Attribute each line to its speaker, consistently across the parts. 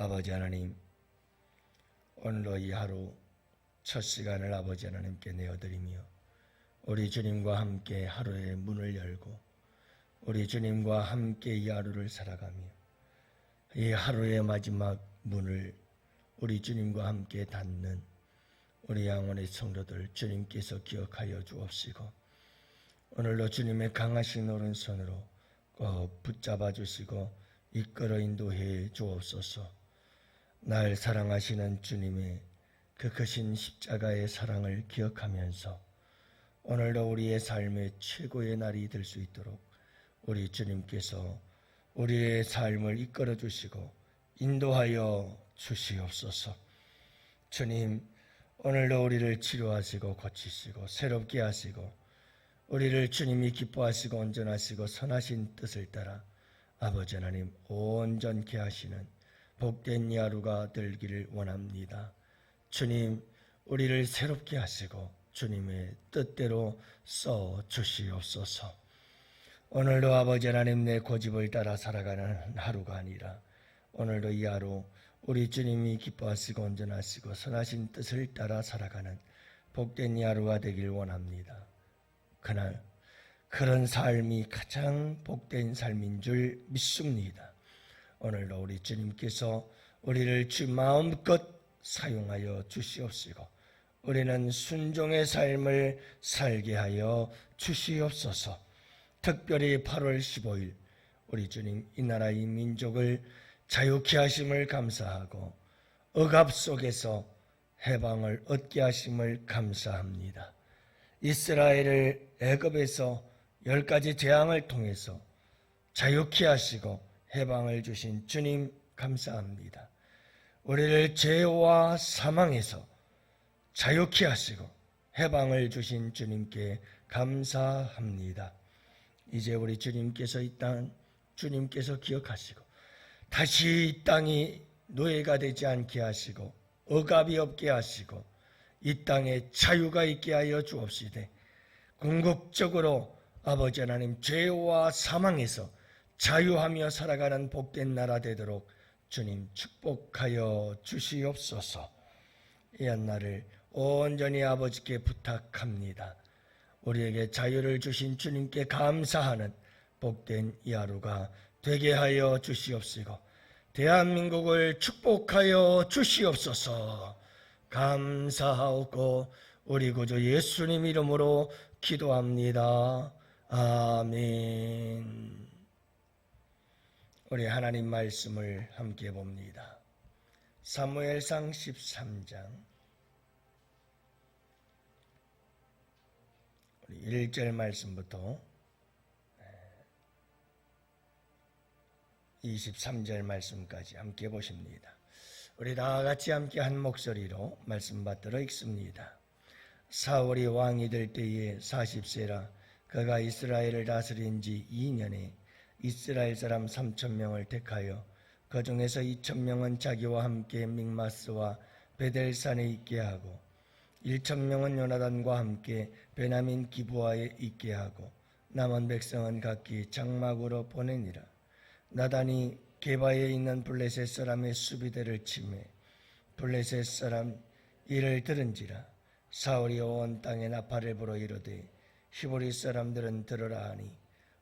Speaker 1: 아버지 하나님, 오늘로 이 하루 첫 시간을 아버지 하나님께 내어드리며 우리 주님과 함께 하루의 문을 열고 우리 주님과 함께 이 하루를 살아가며 이 하루의 마지막 문을 우리 주님과 함께 닫는 우리 양원의 성도들 주님께서 기억하여 주옵시고 오늘도 주님의 강하신 오른손으로 꼭 붙잡아 주시고 이끌어 인도해 주옵소서. 날 사랑하시는 주님의 그 크신 십자가의 사랑을 기억하면서 오늘도 우리의 삶의 최고의 날이 될 수 있도록 우리 주님께서 우리의 삶을 이끌어 주시고 인도하여 주시옵소서. 주님, 오늘도 우리를 치료하시고 고치시고 새롭게 하시고 우리를 주님이 기뻐하시고 온전하시고 선하신 뜻을 따라 아버지 하나님 온전케 하시는 복된 이 하루가 되기를 원합니다. 주님, 우리를 새롭게 하시고 주님의 뜻대로 써 주시옵소서. 오늘도 아버지 하나님 내 고집을 따라 살아가는 하루가 아니라 오늘도 이 하루 우리 주님이 기뻐하시고 온전하시고 선하신 뜻을 따라 살아가는 복된 이 하루가 되길 원합니다. 그날 그런 삶이 가장 복된 삶인 줄 믿습니다. 오늘도 우리 주님께서 우리를 주 마음껏 사용하여 주시옵시고 우리는 순종의 삶을 살게 하여 주시옵소서. 특별히 8월 15일 우리 주님 이 나라 이 민족을 자유케 하심을 감사하고 억압 속에서 해방을 얻게 하심을 감사합니다. 이스라엘을 애굽에서 10가지 재앙을 통해서 자유케 하시고 해방을 주신 주님 감사합니다. 우리를 죄와 사망에서 자유케 하시고 해방을 주신 주님께 감사합니다. 이제 우리 주님께서 이 땅 주님께서 기억하시고 다시 이 땅이 노예가 되지 않게 하시고 억압이 없게 하시고 이 땅에 자유가 있게 하여 주옵시되 궁극적으로 아버지 하나님 죄와 사망에서 자유하며 살아가는 복된 나라 되도록 주님 축복하여 주시옵소서. 이 한날을 온전히 아버지께 부탁합니다. 우리에게 자유를 주신 주님께 감사하는 복된 이 하루가 되게 하여 주시옵시고 대한민국을 축복하여 주시옵소서. 감사하고 우리 구주 예수님 이름으로 기도합니다. 아멘. 우리 하나님 말씀을 함께 봅니다. 사무엘상 13장 1절 말씀부터 23절 말씀까지 함께 보십니다. 우리 다 같이 함께 한 목소리로 말씀 받들어 읽습니다. 사울이 왕이 될 때에 40세라 그가 이스라엘을 다스린 지 2년에 이스라엘 사람 3,000명을 택하여 그 중에서 2,000명은 자기와 함께 믹마스와 베델산에 있게 하고 1,000명은 요나단과 함께 베냐민 기브아에 있게 하고 남은 백성은 각기 장막으로 보내니라. 나단이 게바에 있는 블레셋 사람의 수비대를 치매 블레셋 사람 이를 들은지라. 사울이 온 땅에 나팔을 불어 이르되 히브리 사람들은 들으라 하니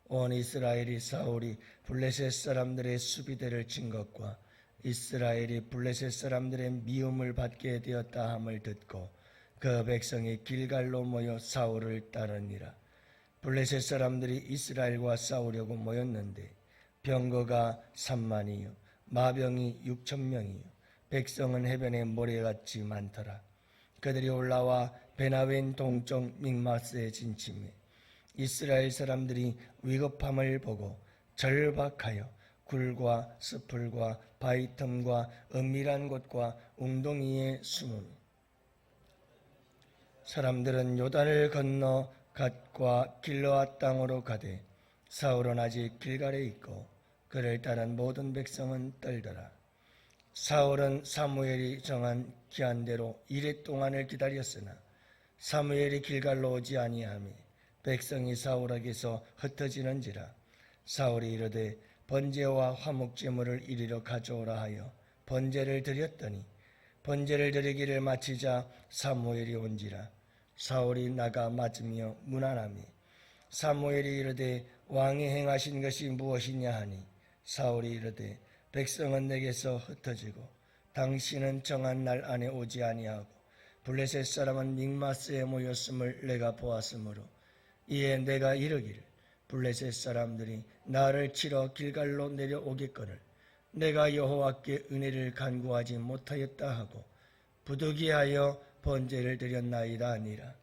Speaker 1: 온 이스라엘이 사울이 블레셋 사람들의 수비대를 친 것과 이스라엘이 블레셋 사람들의 미움을 받게 되었다 함을 듣고 그 백성이 길갈로 모여 사울을 따르니라. 블레셋 사람들이 이스라엘과 싸우려고 모였는데 병거가 3만이요 마병이 6,000명이요 백성은 해변에 모래같이 많더라. 그들이 올라와 베나웬 동쪽 믹마스에 진침해 이스라엘 사람들이 위급함을 보고 절박하여 굴과 스풀과 바위 틈과 은밀한 곳과 웅덩이에 숨으니 사람들은 요단을 건너 갓과 길르앗 땅으로 가되 사울은 아직 길갈에 있고 그를 따른 모든 백성은 떨더라. 사울은 사무엘이 정한 기한대로 이레 동안을 기다렸으나 사무엘이 길갈로 오지 아니하며 백성이 사울에게서 흩어지는지라. 사울이 이르되 번제와 화목제물을 이리로 가져오라 하여 번제를 드렸더니 번제를 드리기를 마치자 사무엘이 온지라. 사울이 나가 맞으며 문안하며 사무엘이 이르되 왕이 행하신 것이 무엇이냐 하니 사울이 이르되 백성은 내게서 흩어지고 당신은 정한 날 안에 오지 아니하고 블레셋 사람은 믹마스에 모였음을 내가 보았으므로 이에 내가 이르기를 블레셋 사람들이 나를 치러 길갈로 내려오겠거늘 내가 여호와께 은혜를 간구하지 못하였다 하고 부득이하여 번제를 드렸나이다 하니라.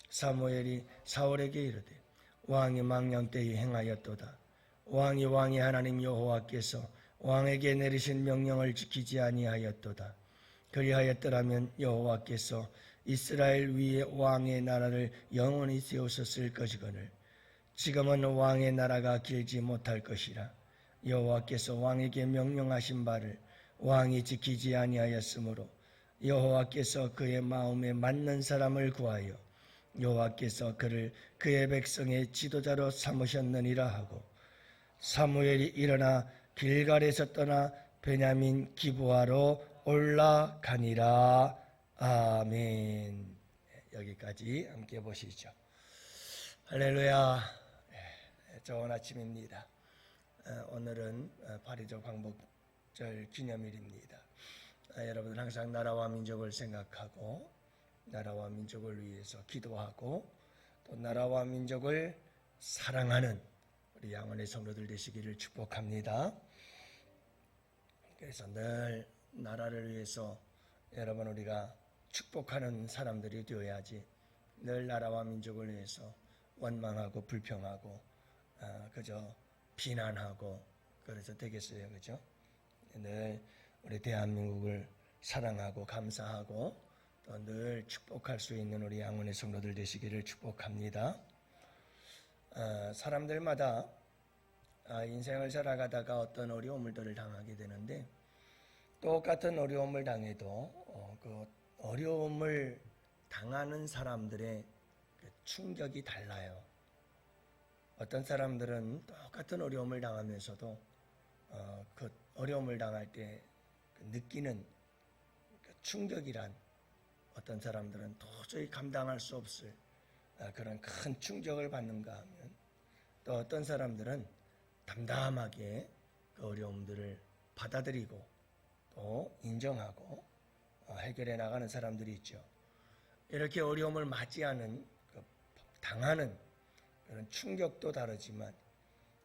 Speaker 1: 사무엘이 사울에게 이르되 왕이 망령 때에 행하였도다. 왕이 왕의 하나님 여호와께서 왕에게 내리신 명령을 지키지 아니하였도다. 그리하였더라면 여호와께서 이스라엘 위에 왕의 나라를 영원히 세우셨을 것이거늘 지금은 왕의 나라가 길지 못할 것이라. 여호와께서 왕에게 명령하신 바를 왕이 지키지 아니하였으므로 여호와께서 그의 마음에 맞는 사람을 구하여 여호와께서 그를 그의 백성의 지도자로 삼으셨느니라 하고 사무엘이 일어나 길갈에서 떠나 베냐민 기브아로 올라가니라. 아멘. 여기까지 함께 보시죠. 할렐루야. 좋은 아침입니다. 오늘은 파리족 광복절 기념일입니다. 여러분은 항상 나라와 민족을 생각하고 나라와 민족을 위해서 기도하고 또 나라와 민족을 사랑하는 우리 양원의 성도들 되시기를 축복합니다. 그래서 늘 나라를 위해서 여러분 우리가 축복하는 사람들이 되어야지 늘 나라와 민족을 위해서 원망하고 불평하고 그저 비난하고 그래서 되겠어요. 그죠? 늘 우리 대한민국을 사랑하고 감사하고 또 늘 축복할 수 있는 우리 양원의 성도들 되시기를 축복합니다. 사람들마다 인생을 살아가다가 어떤 어려움들을 당하게 되는데 똑같은 어려움을 당해도 그 어려움을 당하는 사람들의 그 충격이 달라요. 어떤 사람들은 똑같은 어려움을 당하면서도 그 어려움을 당할 때 느끼는 그 충격이란 어떤 사람들은 도저히 감당할 수 없을 그런 큰 충격을 받는가 하면 또 어떤 사람들은 담담하게 그 어려움들을 받아들이고 또 인정하고 해결해 나가는 사람들이 있죠. 이렇게 어려움을 맞이하는 당하는 그런 충격도 다르지만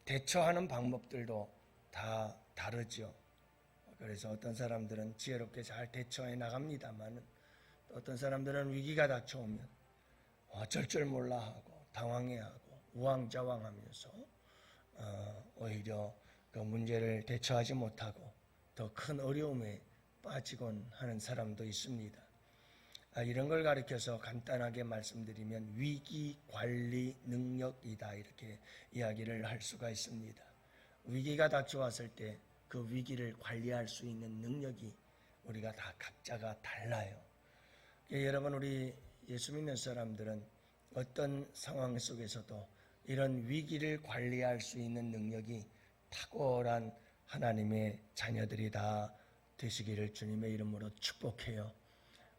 Speaker 1: 대처하는 방법들도 다 다르죠. 그래서 어떤 사람들은 지혜롭게 잘 대처해 나갑니다만 어떤 사람들은 위기가 닥쳐오면 어쩔 줄 몰라 하고 당황해하고 우왕좌왕하면서 오히려 그 문제를 대처하지 못하고 더 큰 어려움에 빠지곤 하는 사람도 있습니다. 이런 걸 가리켜서 간단하게 말씀드리면 위기관리 능력이다 이렇게 이야기를 할 수가 있습니다. 위기가 닥쳐왔을 때 그 위기를 관리할 수 있는 능력이 우리가 다 각자가 달라요. 여러분 우리 예수 믿는 사람들은 어떤 상황 속에서도 이런 위기를 관리할 수 있는 능력이 탁월한 하나님의 자녀들이 다 되시기를 주님의 이름으로 축복해요.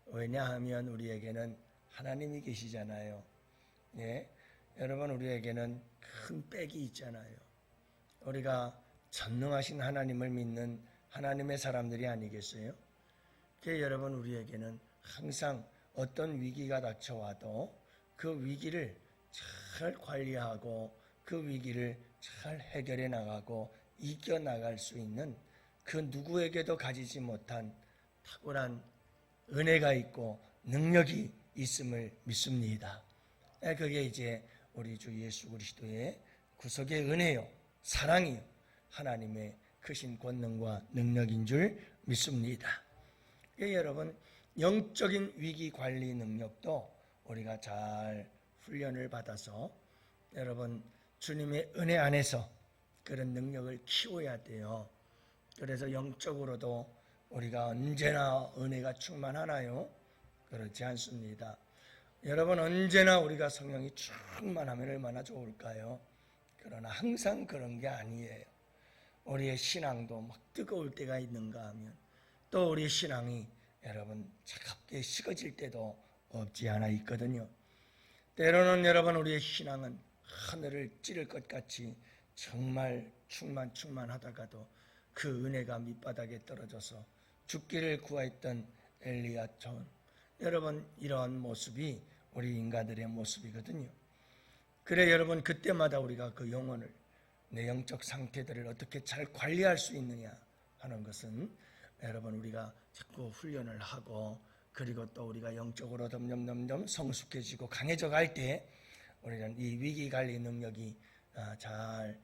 Speaker 1: 왜냐하면 우리에게는 하나님이 계시잖아요. 예? 여러분 우리에게는 큰 백이 있잖아요. 우리가 전능하신 하나님을 믿는 하나님의 사람들이 아니겠어요? 여러분 우리에게는 항상 어떤 위기가 닥쳐와도 그 위기를 잘 관리하고 그 위기를 잘 해결해 나가고 이겨나갈 수 있는 그 누구에게도 가지지 못한 탁월한 은혜가 있고 능력이 있음을 믿습니다. 그게 이제 우리 주 예수 그리스도의 구속의 은혜요, 사랑이요, 하나님의 크신 권능과 능력인 줄 믿습니다. 여러분 영적인 위기 관리 능력도 우리가 잘 훈련을 받아서 여러분 주님의 은혜 안에서 그런 능력을 키워야 돼요. 그래서 영적으로도 우리가 언제나 은혜가 충만하나요? 그렇지 않습니다. 여러분 언제나 우리가 성령이 충만하면 얼마나 좋을까요? 그러나 항상 그런 게 아니에요. 우리의 신앙도 막 뜨거울 때가 있는가 하면 또 우리 신앙이 여러분 차갑게 식어질 때도 없지 않아 있거든요. 때로는 여러분 우리의 신앙은 하늘을 찌를 것 같이 정말 충만하다가도 그 은혜가 밑바닥에 떨어져서 죽기를 구하였던 엘리야처럼 여러분 이러한 모습이 우리 인간들의 모습이거든요. 그래 여러분 그때마다 우리가 그 영혼을 내 영적 상태들을 어떻게 잘 관리할 수 있느냐 하는 것은 여러분 우리가 자꾸 훈련을 하고 그리고 또 우리가 영적으로 점점 성숙해지고 강해져 갈 때 우리는 이 위기관리 능력이 잘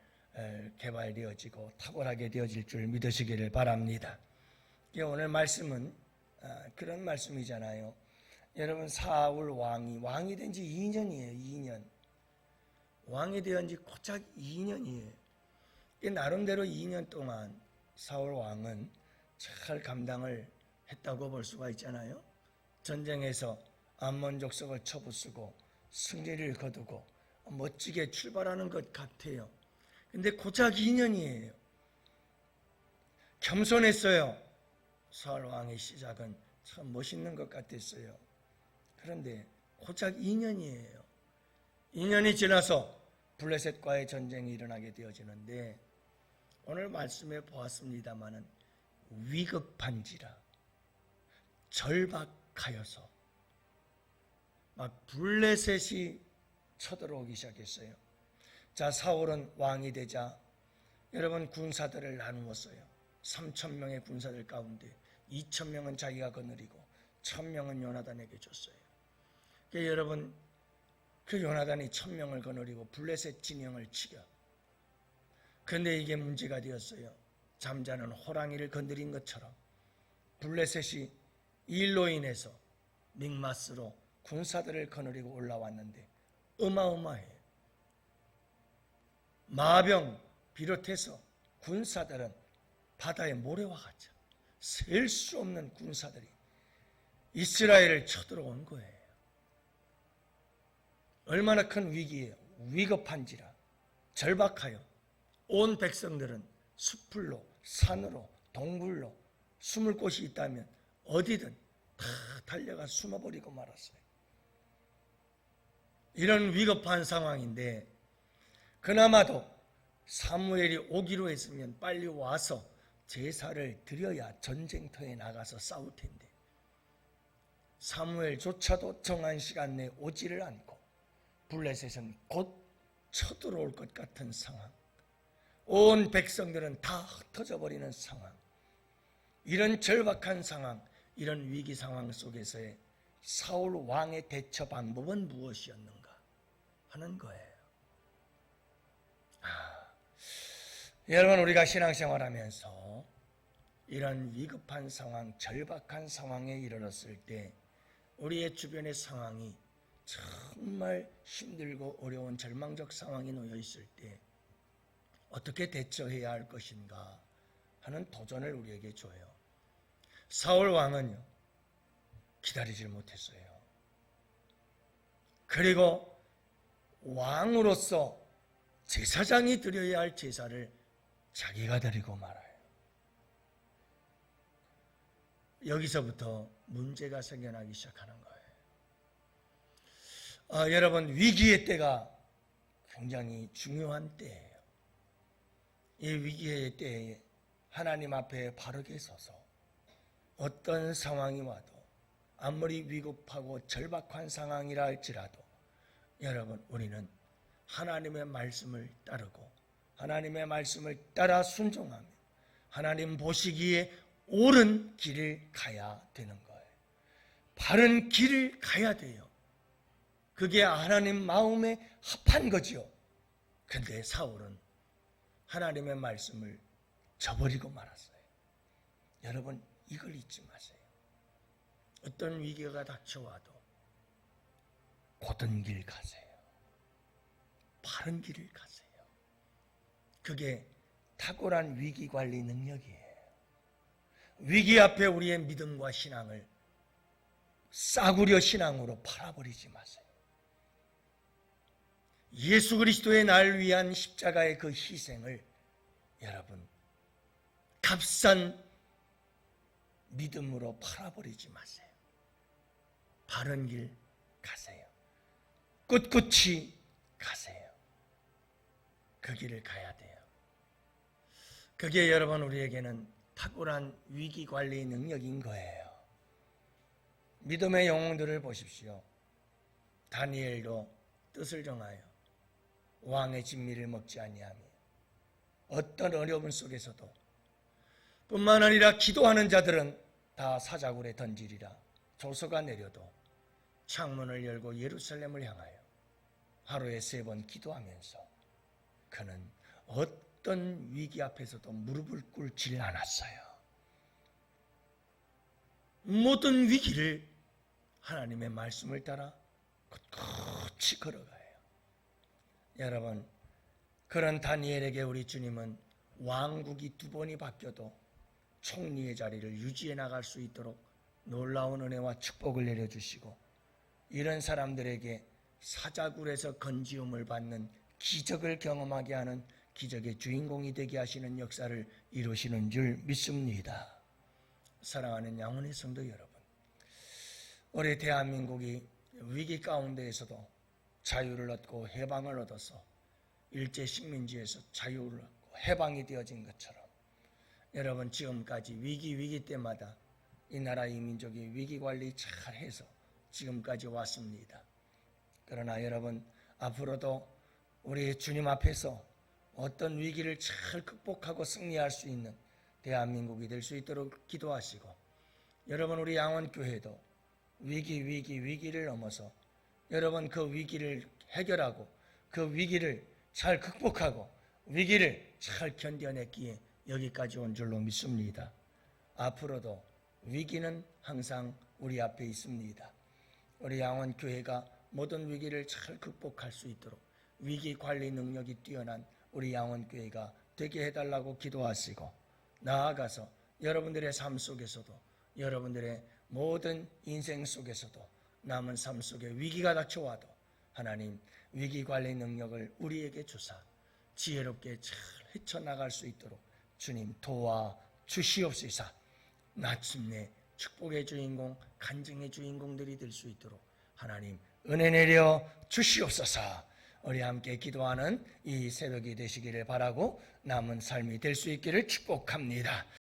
Speaker 1: 개발되어지고 탁월하게 되어질 줄 믿으시기를 바랍니다. 오늘 말씀은 그런 말씀이잖아요. 여러분 사울 왕이 된 지 2년이에요. 2년. 왕이 되은 지 고작 2년이에요. 나름대로 2년 동안 사울 왕은 잘 감당을 했다고 볼 수가 있잖아요. 전쟁에서 암몬 족속을 쳐부수고 승리를 거두고 멋지게 출발하는 것 같아요. 근데 고작 2년이에요. 겸손했어요. 사울 왕의 시작은 참 멋있는 것 같았어요. 그런데 고작 2년이에요. 2년이 지나서 블레셋과의 전쟁이 일어나게 되어지는데 오늘 말씀에 보았습니다마는 위급한지라 절박하여서 막 블레셋이 쳐들어오기 시작했어요. 자, 사울은 왕이 되자 여러분 군사들을 나누었어요. 3,000명의 군사들 가운데 2,000명은 자기가 거느리고 1,000명은 요나단에게 줬어요. 그러니까 여러분 그 요나단이 1,000명을 거느리고 블레셋 진영을 치려. 그런데 이게 문제가 되었어요. 잠자는 호랑이를 건드린 것처럼 블레셋이 일로 인해서 믹마스로 군사들을 거느리고 올라왔는데 어마어마해요. 마병 비롯해서 군사들은 바다의 모래와 같죠. 셀 수 없는 군사들이 이스라엘을 쳐들어온 거예요. 얼마나 큰 위기예요. 위급한지라 절박하여 온 백성들은 숲풀로 산으로 동굴로 숨을 곳이 있다면 어디든 다 달려가 숨어버리고 말았어요. 이런 위급한 상황인데 그나마도 사무엘이 오기로 했으면 빨리 와서 제사를 드려야 전쟁터에 나가서 싸울 텐데 사무엘조차도 정한 시간 내에 오지를 않고 블레셋은 곧 쳐들어올 것 같은 상황, 온 백성들은 다 흩어져 버리는 상황, 이런 절박한 상황, 이런 위기 상황 속에서의 사울 왕의 대처 방법은 무엇이었는가 하는 거예요. 여러분 우리가 신앙생활하면서 이런 위급한 상황, 절박한 상황에 이르렀을 때 우리의 주변의 상황이 정말 힘들고 어려운 절망적 상황이 놓여 있을 때 어떻게 대처해야 할 것인가 하는 도전을 우리에게 줘요. 사울 왕은요 기다리질 못했어요. 그리고 왕으로서 제사장이 드려야 할 제사를 자기가 드리고 말아요. 여기서부터 문제가 생겨나기 시작하는 거예요. 여러분 위기의 때가 굉장히 중요한 때예요. 이 위기의 때에 하나님 앞에 바르게 서서 어떤 상황이 와도 아무리 위급하고 절박한 상황이라 할지라도 여러분 우리는 하나님의 말씀을 따르고 하나님의 말씀을 따라 순종하며 하나님 보시기에 옳은 길을 가야 되는 거예요. 바른 길을 가야 돼요. 그게 하나님 마음에 합한 거죠. 그런데 사울은 하나님의 말씀을 저버리고 말았어요. 여러분 이걸 잊지 마세요. 어떤 위기가 닥쳐와도 곧은 길 가세요. 바른 길을 가세요. 그게 탁월한 위기관리 능력이에요. 위기 앞에 우리의 믿음과 신앙을 싸구려 신앙으로 팔아버리지 마세요. 예수 그리스도의 날 위한 십자가의 그 희생을 여러분 값싼 믿음으로 팔아버리지 마세요. 바른 길 가세요. 꿋꿋이 가세요. 그 길을 가야 돼요. 그게 여러분 우리에게는 탁월한 위기관리 능력인 거예요. 믿음의 영웅들을 보십시오. 다니엘도 뜻을 정하여 왕의 진미를 먹지 아니하며 어떤 어려움 속에서도 뿐만 아니라 기도하는 자들은 다 사자굴에 던지리라. 조서가 내려도 창문을 열고 예루살렘을 향하여 하루에 3번 기도하면서 그는 어떤 위기 앞에서도 무릎을 꿇지 않았어요. 모든 위기를 하나님의 말씀을 따라 꿋꿋이 걸어가요. 여러분, 그런 다니엘에게 우리 주님은 왕국이 2번이 바뀌어도 총리의 자리를 유지해 나갈 수 있도록 놀라운 은혜와 축복을 내려주시고, 이런 사람들에게 사자굴에서 건지움을 받는 기적을 경험하게 하는 기적의 주인공이 되게 하시는 역사를 이루시는 줄 믿습니다. 사랑하는 양훈의 성도 여러분, 우리 대한민국이 위기 가운데에서도 자유를 얻고 해방을 얻어서 일제 식민지에서 자유를 얻고 해방이 되어진 것처럼, 여러분 지금까지 위기 때마다 이 나라 이 민족이 위기관리 잘해서 지금까지 왔습니다. 그러나 여러분, 앞으로도 우리 주님 앞에서 어떤 위기를 잘 극복하고 승리할 수 있는 대한민국이 될 수 있도록 기도하시고, 여러분 우리 양원교회도 위기를 넘어서 여러분 그 위기를 해결하고 그 위기를 잘 극복하고 위기를 잘 견뎌냈기에 여기까지 온 줄로 믿습니다. 앞으로도 위기는 항상 우리 앞에 있습니다. 우리 양원교회가 모든 위기를 잘 극복할 수 있도록 위기 관리 능력이 뛰어난 우리 양원교회가 되게 해달라고 기도하시고, 나아가서 여러분들의 삶 속에서도, 여러분들의 모든 인생 속에서도, 남은 삶 속에 위기가 닥쳐와도 하나님 위기 관리 능력을 우리에게 주사 지혜롭게 잘 헤쳐나갈 수 있도록 주님 도와주시옵소서. 마침내 축복의 주인공, 간증의 주인공들이 될 수 있도록 하나님 은혜 내려 주시옵소서. 우리 함께 기도하는 이 새벽이 되시기를 바라고 남은 삶이 될 수 있기를 축복합니다.